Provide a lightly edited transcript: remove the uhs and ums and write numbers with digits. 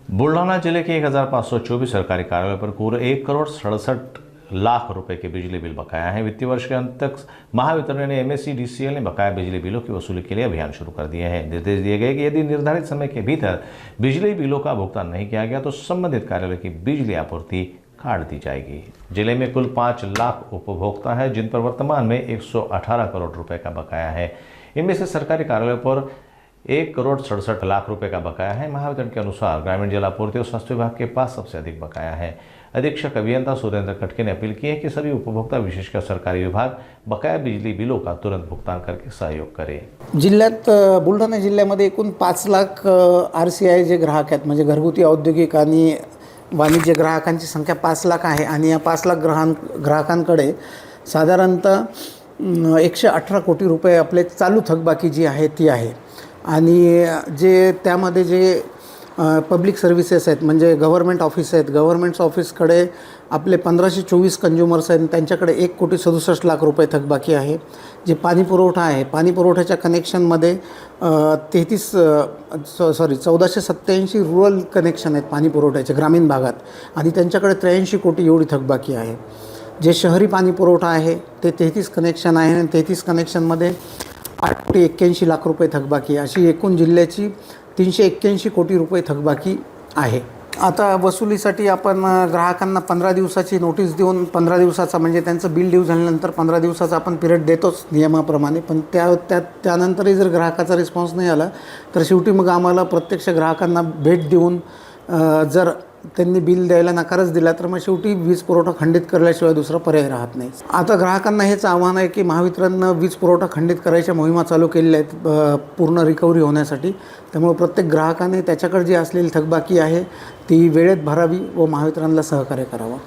बुल्ढाना जिले के 1524 सरकारी कार्यालयों पर कुल 1,67 करोड़ रुपए के बिजली बिल बकाया है। वित्तीय वर्ष के अंत तक महावितरण ने MSEDCL ने बकाया बिजली बिलों की वसूली के लिए अभियान शुरू कर दिए हैं। निर्देश दिए गए कि यदि निर्धारित समय के भीतर बिजली बिलों का भुगतान नहीं किया गया तो संबंधित कार्यालय की बिजली आपूर्ति काट दी जाएगी। जिले में कुल 5 लाख उपभोक्ता है जिन पर वर्तमान में 118 करोड़ रुपए का बकाया है। इनमें से सरकारी कार्यालयों पर 1,67 करोड़ रुपए का बकाया है। महावितरण के अनुसार ग्रामीण जल आपूर्ति और स्वास्थ्य विभाग के पास सबसे अधिक बकाया है। अधीक्षक अभियंता सुरेंद्र खटके ने अपील की है कि सभी उपभोक्ता विशेषकर सरकारी विभाग बकाया बिजली बिलों का तुरंत भुगतान करके सहयोग करें। जिल्ह्यात बुलढाणा जिल्ह्यामध्ये एकूण 5 लाख RCI जे ग्राहक आहेत, म्हणजे घरगुती औद्योगिक आणि वाणिज्य ग्राहकांची संख्या 5 लाख आहे आणि या 5 लाख ग्राहकांकडे साधारणतः 118 कोटी रुपये आपले चालू थकबाकी जी आहे ती आहे। आणि जे त्यामध्ये जे पब्लिक सर्व्हिसेस आहेत म्हणजे गव्हर्नमेंट ऑफिस आहेत, गव्हर्नमेंट ऑफिसकडे आपले 1524 कंझ्युमर्स आहेत, त्यांच्याकडे 1,67 कोटी रुपये थकबाकी आहे। जे पाणी पुरवठा आहे, पाणी पुरवठ्याच्या कनेक्शनमध्ये 1487 रुरल कनेक्शन आहेत पाणी पुरवठ्याचे ग्रामीण भागात आणि त्यांच्याकडे 83 कोटी एवढी थकबाकी आहे। जे शहरी पाणी पुरवठा आहे ते 33 कनेक्शन आहे आणि 33 कनेक्शनमध्ये 881 लाख रुपये थकबाकी आहे। अशी एकूण जिल्ह्याची 381 कोटी रुपये थकबाकी आहे। आता वसुलीसाठी आपण ग्राहकांना 15 दिवसाची नोटीस देऊन 15 दिवसाचा म्हणजे त्यांचं बिल ड्यू झाल्यानंतर 15 दिवसाचा आपण पिरियड देतोच नियमाप्रमाणे, पण त्यानंतरही जर ग्राहकाचा रिस्पॉन्स नाही आला तर शेवटी मग आम्हाला प्रत्यक्ष ग्राहकांना भेट देऊन जर त्यांनी बिल द्यायला नकारच दिला तर मग शेवटी वीज पुरवठा खंडित करल्याशिवाय दुसरा पर्याय राहत नाही। आता ग्राहकांना हेच आव्हान आहे की महावितरणनं वीज पुरवठा खंडित करायच्या मोहिमा चालू केलेल्या आहेत पूर्ण रिकव्हरी होण्यासाठी। त्यामुळे प्रत्येक ग्राहकाने त्याच्याकडे जी असलेली थकबाकी आहे ती वेळेत भरावी व महावितरणला सहकार्य करावं।